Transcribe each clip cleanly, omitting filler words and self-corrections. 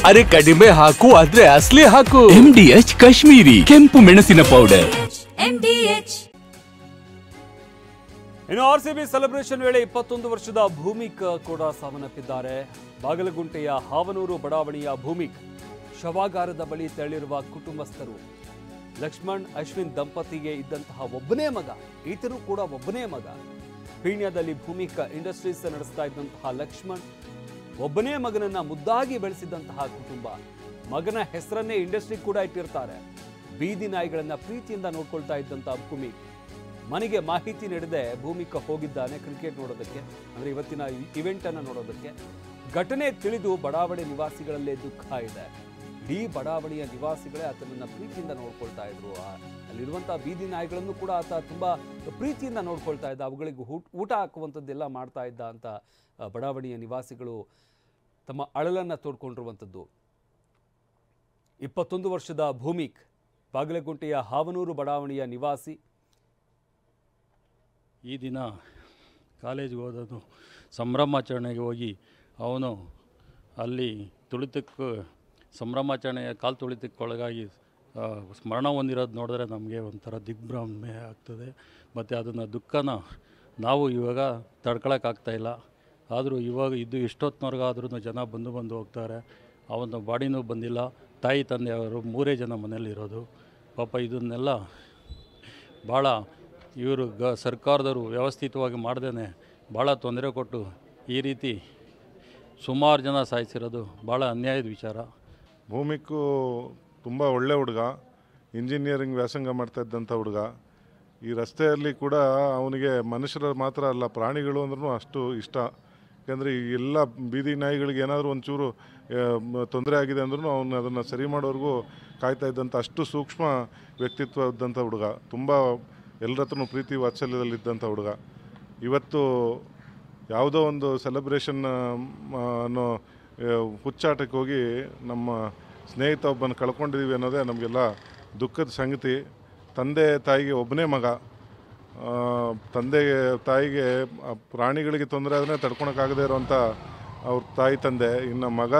ಅರೆ ಕಡಿಮೆ ಹಾಕು ಆದ್ರೆ ಅಸಲಿ ಹಾಕು. MDH ಕಾಶ್ಮೀರಿ ಕೆಂಪು ಮೆಣಸಿನ ಪೌಡರ್. MDH. ಇನ್ನು RCB ಸೆಲೆಬ್ರೇಷನ್ ವೇಳೆ 21 ವರ್ಷದ ಭೂಮಿಕ್ ಕೂಡ ಸಾವನ್ನಪ್ಪಿದ್ದಾರೆ. ಬಾಗಲಗುಂಟೆಯ ಹಾವನೂರು ಬಡಾವಣೆಯ ಭೂಮಿಕ್ ಶವಾಗಾರದ ಬಳಿ ತೆರಳಿರುವ ಕುಟುಂಬಸ್ಥರು. ಲಕ್ಷ್ಮಣ್ ಅಶ್ವಿನ್ ದಂಪತಿಗೆ ಇದ್ದಂತಹ ಒಬ್ಬನೇ ಮಗ, ಈತನು ಕೂಡ ಒಬ್ಬನೇ ಮಗ. ಪೀಣ್ಯದಲ್ಲಿ ಭೂಮಿಕ್ ಇಂಡಸ್ಟ್ರೀಸ್ ನಡೆಸ್ತಾ ಇದ್ದಂತಹ ಲಕ್ಷ್ಮಣ್ ಒಬ್ಬನೇ ಮಗನನ್ನ ಮುದ್ದಾಗಿ ಬೆಳೆಸಿದಂತಹ ಕುಟುಂಬ. ಮಗನ ಹೆಸರನ್ನೇ ಇಂಡಸ್ಟ್ರಿ ಕೂಡ ಇಟ್ಟಿರ್ತಾರೆ. ಬೀದಿ ನಾಯಿಗಳನ್ನ ಪ್ರೀತಿಯಿಂದ ನೋಡ್ಕೊಳ್ತಾ ಇದ್ದಂತಹ ಭೂಮಿಕ್ ಮನೆಗೆ ಮಾಹಿತಿ ನೀಡದೆ ಭೂಮಿಕ ಹೋಗಿದ್ದಾನೆ ಕ್ರಿಕೆಟ್ ನೋಡೋದಕ್ಕೆ, ಅಂದ್ರೆ ಇವತ್ತಿನ ಇವೆಂಟ್ ಅನ್ನ ನೋಡೋದಕ್ಕೆ. ಘಟನೆ ತಿಳಿದು ಬಡಾವಣೆ ನಿವಾಸಿಗಳಲ್ಲೇ ದುಃಖ ಇದೆ. ಇಡೀ ಬಡಾವಣೆಯ ನಿವಾಸಿಗಳೇ ಆತನನ್ನ ಪ್ರೀತಿಯಿಂದ ನೋಡ್ಕೊಳ್ತಾ ಇದ್ರು. ಅಲ್ಲಿರುವಂತಹ ಬೀದಿ ನಾಯಿಗಳನ್ನು ಕೂಡ ಆತ ತುಂಬಾ ಪ್ರೀತಿಯಿಂದ ನೋಡ್ಕೊಳ್ತಾ ಇದ್ದ. ಅವುಗಳಿಗೆ ಊಟ ಹಾಕುವಂಥದ್ದೆಲ್ಲ ಮಾಡ್ತಾ ಇದ್ದ ಅಂತ ಬಡಾವಣೆಯ ನಿವಾಸಿಗಳು ತಮ್ಮ ಅಳಲನ್ನ ತೋಡ್ಕೊಂಡಿರುವಂಥದ್ದು. 21 ವರ್ಷದ ಭೂಮಿಕ್ ಬಾಗಲಗುಂಟೆಯ ಹಾವನೂರು ಬಡಾವಣೆಯ ನಿವಾಸಿ. ಈ ದಿನ ಕಾಲೇಜಿಗೆ ಹೋದನು, ಸಂಭ್ರಮಾಚರಣೆಗೆ ಹೋಗಿ ಅವನು ಅಲ್ಲಿ ಸಂಭ್ರಮಾಚರಣೆಯ ಕಾಲು ತುಳಿತಕ್ಕೊಳಗಾಗಿ ಮರಣ ಹೊಂದಿರೋದು ನೋಡಿದ್ರೆ ನಮಗೆ ಒಂಥರ ದಿಗ್ಭ್ರಮೆ ಆಗ್ತದೆ. ಮತ್ತು ಅದನ್ನು ದುಃಖನ ನಾವು ಇವಾಗ ತಡ್ಕೊಳಕ್ಕಾಗ್ತಾಯಿಲ್ಲ. ಆದರೂ ಇವಾಗ ಇದು ಎಷ್ಟೊತ್ತಿನವರೆಗಾದ್ರೂ ಜನ ಬಂದು ಹೋಗ್ತಾರೆ. ಅವನ ಬಾಡಿನೂ ಬಂದಿಲ್ಲ. ತಾಯಿ ತಂದೆಯವರು 3 ಜನ ಮನೆಯಲ್ಲಿರೋದು. ಪಾಪ ಇದನ್ನೆಲ್ಲ ಭಾಳ ಇವರು ಸರ್ಕಾರದವರು ವ್ಯವಸ್ಥಿತವಾಗಿ ಮಾಡ್ದೇ ಭಾಳ ತೊಂದರೆ ಕೊಟ್ಟು ಈ ರೀತಿ ಸುಮಾರು ಜನ ಸಾಯಿಸಿರೋದು ಭಾಳ ಅನ್ಯಾಯದ ವಿಚಾರ. ಭೂಮಿಕ್ಕು ತುಂಬ ಒಳ್ಳೆ ಹುಡುಗ, ಇಂಜಿನಿಯರಿಂಗ್ ವ್ಯಾಸಂಗ ಮಾಡ್ತಾ ಇದ್ದಂಥ ಹುಡುಗ. ಈ ರಸ್ತೆಯಲ್ಲಿ ಕೂಡ ಅವನಿಗೆ ಮನುಷ್ಯರ ಮಾತ್ರ ಅಲ್ಲ, ಪ್ರಾಣಿಗಳು ಅಂದ್ರೂ ಅಷ್ಟು ಇಷ್ಟ. ಯಾಕೆಂದರೆ ಈ ಎಲ್ಲ ಬೀದಿ ನಾಯಿಗಳಿಗೆ ಏನಾದರೂ ಒಂಚೂರು ತೊಂದರೆ ಆಗಿದೆ ಅಂದ್ರೂ ಅವನು ಅದನ್ನು ಸರಿ ಮಾಡೋವರೆಗೂ ಕಾಯ್ತಾ ಇದ್ದಂಥ ಅಷ್ಟು ಸೂಕ್ಷ್ಮ ವ್ಯಕ್ತಿತ್ವ ಇದ್ದಂಥ ಹುಡುಗ. ತುಂಬ ಎಲ್ಲರ ಹತ್ರನೂ ಪ್ರೀತಿ ವಾತ್ಸಲ್ಯದಲ್ಲಿದ್ದಂಥ ಹುಡುಗ. ಇವತ್ತು ಯಾವುದೋ ಒಂದು ಸೆಲೆಬ್ರೇಷನ್ ಅನ್ನೋ ಹುಚ್ಚಾಟಕ್ಕೆ ಹೋಗಿ ನಮ್ಮ ಸ್ನೇಹಿತ ಒಬ್ಬನ ಕಳ್ಕೊಂಡಿದ್ದೀವಿ ಅನ್ನೋದೇ ನಮಗೆಲ್ಲ ದುಃಖದ ಸಂಗತಿ. ತಂದೆ ತಾಯಿಗೆ ಒಬ್ಬನೇ ಮಗ. ತಂದೆ ತಾಯಿಗೆ ಪ್ರಾಣಿಗಳಿಗೆ ತೊಂದರೆ ಆದರೆ ತಡ್ಕೊಳಕ್ಕಾಗದೇ ಇರೋವಂಥ ಅವ್ರ ತಾಯಿ ತಂದೆ, ಇನ್ನು ಮಗ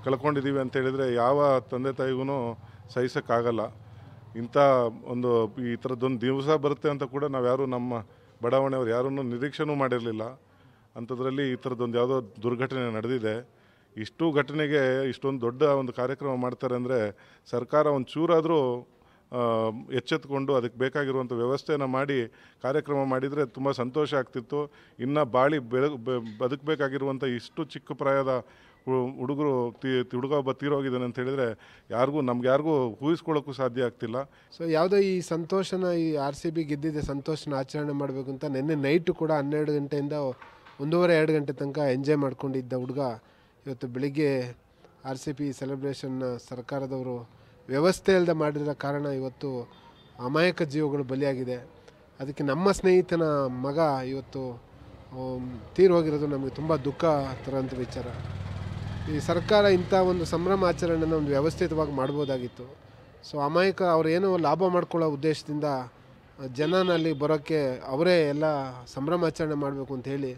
ಕಳ್ಕೊಂಡಿದ್ದೀವಿ ಅಂತ ಹೇಳಿದರೆ ಯಾವ ತಂದೆ ತಾಯಿಗೂ ಸಹಿಸೋಕ್ಕಾಗಲ್ಲ. ಇಂಥ ಒಂದು ಈ ಥರದ್ದೊಂದು ದಿವಸ ಬರುತ್ತೆ ಅಂತ ಕೂಡ ನಾವು ಯಾರೂ ನಮ್ಮ ಬಡಾವಣೆಯವ್ರು ಯಾರನ್ನೂ ನಿರೀಕ್ಷೆನೂ ಮಾಡಿರಲಿಲ್ಲ. ಅಂಥದ್ರಲ್ಲಿ ಈ ಥರದ್ದೊಂದು ಯಾವುದೋ ದುರ್ಘಟನೆ ನಡೆದಿದೆ. ಇಷ್ಟು ಘಟನೆಗೆ ಇಷ್ಟೊಂದು ದೊಡ್ಡ ಒಂದು ಕಾರ್ಯಕ್ರಮ ಮಾಡ್ತಾರೆ ಅಂದರೆ ಸರ್ಕಾರ ಒಂದು ಚೂರಾದರೂ ಎಚ್ಚೆತ್ತುಕೊಂಡು ಅದಕ್ಕೆ ಬೇಕಾಗಿರುವಂಥ ವ್ಯವಸ್ಥೆಯನ್ನು ಮಾಡಿ ಕಾರ್ಯಕ್ರಮ ಮಾಡಿದರೆ ತುಂಬ ಸಂತೋಷ ಆಗ್ತಿತ್ತು. ಇನ್ನು ಬಾಳಿ ಬದುಕಬೇಕಾಗಿರುವಂಥ ಇಷ್ಟು ಚಿಕ್ಕ ಪ್ರಾಯದ ಹುಡುಗರು ಹುಡುಗ ಒಬ್ಬ ತೀರೋಗಿದ್ದಾನೆ ಅಂತ ಹೇಳಿದರೆ ನಮ್ಗೆ ಯಾರಿಗೂ ಊಹಿಸ್ಕೊಳ್ಳೋಕ್ಕೂ ಸಾಧ್ಯ ಆಗ್ತಿಲ್ಲ. ಸೊ ಯಾವುದೋ ಈ ಸಂತೋಷನ ಈ RCB ಗೆದ್ದಿದ್ದೆ ಸಂತೋಷನ ಆಚರಣೆ ಮಾಡಬೇಕು ಅಂತ ನಿನ್ನೆ ನೈಟು ಕೂಡ 12 ಗಂಟೆಯಿಂದ 1:30-2 ಗಂಟೆ ತನಕ ಎಂಜಾಯ್ ಮಾಡ್ಕೊಂಡಿದ್ದ ಹುಡುಗ ಇವತ್ತು ಬೆಳಿಗ್ಗೆ RCB ಸೆಲೆಬ್ರೇಷನ್ನ ಸರ್ಕಾರದವರು ವ್ಯವಸ್ಥೆ ಇಲ್ಲದೆ ಮಾಡಿರೋ ಕಾರಣ ಇವತ್ತು ಅಮಾಯಕ ಜೀವಗಳು ಬಲಿಯಾಗಿದೆ. ಅದಕ್ಕೆ ನಮ್ಮ ಸ್ನೇಹಿತನ ಮಗ ಇವತ್ತು ತೀರು ಹೋಗಿರೋದು ನಮಗೆ ತುಂಬ ದುಃಖ ತರೋಂಥ ವಿಚಾರ. ಈ ಸರ್ಕಾರ ಇಂಥ ಒಂದು ಸಂಭ್ರಮಾಚರಣೆನ ಒಂದು ವ್ಯವಸ್ಥಿತವಾಗಿ ಮಾಡ್ಬೋದಾಗಿತ್ತು. ಸೊ ಅಮಾಯಕ ಅವ್ರು ಏನೋ ಲಾಭ ಮಾಡ್ಕೊಳ್ಳೋ ಉದ್ದೇಶದಿಂದ ಜನನಲ್ಲಿ ಬರೋಕ್ಕೆ ಅವರೇ ಎಲ್ಲ ಸಂಭ್ರಮಾಚರಣೆ ಮಾಡಬೇಕು ಅಂತ ಹೇಳಿ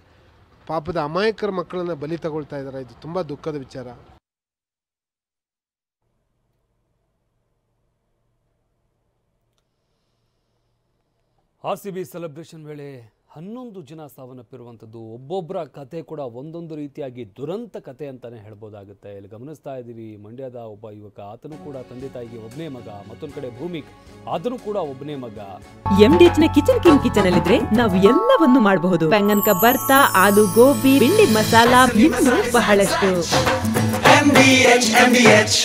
ಪಾಪದ ಅಮಾಯಕರ ಮಕ್ಕಳನ್ನು ಬಲಿ ತಗೊಳ್ತಾ ಇದ್ದಾರೆ. ಇದು ತುಂಬ ದುಃಖದ ವಿಚಾರ. RCB ಸೆಲೆಬ್ರೇಷನ್ ವೇಳೆ 11 ಜನ ಸಾವನ್ನಪ್ಪಿರುವಂಥದ್ದು. ಒಬ್ಬೊಬ್ಬರ ಕತೆ ಕೂಡ ಒಂದೊಂದು ರೀತಿಯಾಗಿ ದುರಂತ ಕತೆ ಅಂತಾನೆ ಹೇಳ್ಬೋದಾಗುತ್ತೆ. ಇಲ್ಲಿ ಗಮನಿಸ್ತಾ ಇದ್ದೀವಿ, ಮಂಡ್ಯದ ಒಬ್ಬ ಯುವಕ, ಆತನು ಕೂಡ ತಂದೆ ತಾಯಿಗೆ ಒಬ್ಬನೇ ಮಗ. ಮತ್ತೊಂದು ಕಡೆ ಭೂಮಿಕ್, ಆತನು ಕೂಡ ಒಬ್ಬನೇ ಮಗ. MDH ನ ಕಿಚನ್ ಕಿಂಗ್ ಕಿಚನ್ ಅಲ್ಲಿದ್ರೆ ನಾವು ಎಲ್ಲವನ್ನು ಮಾಡಬಹುದು. ಬೆಂಗನ್ ಕ ಬರ್ತಾ, ಆಲೂ ಗೋಬಿ, ಭಿಂಡಿ ಮಸಾಲಾ, ಇನ್ನೂ ಬಹಳಷ್ಟು. MDH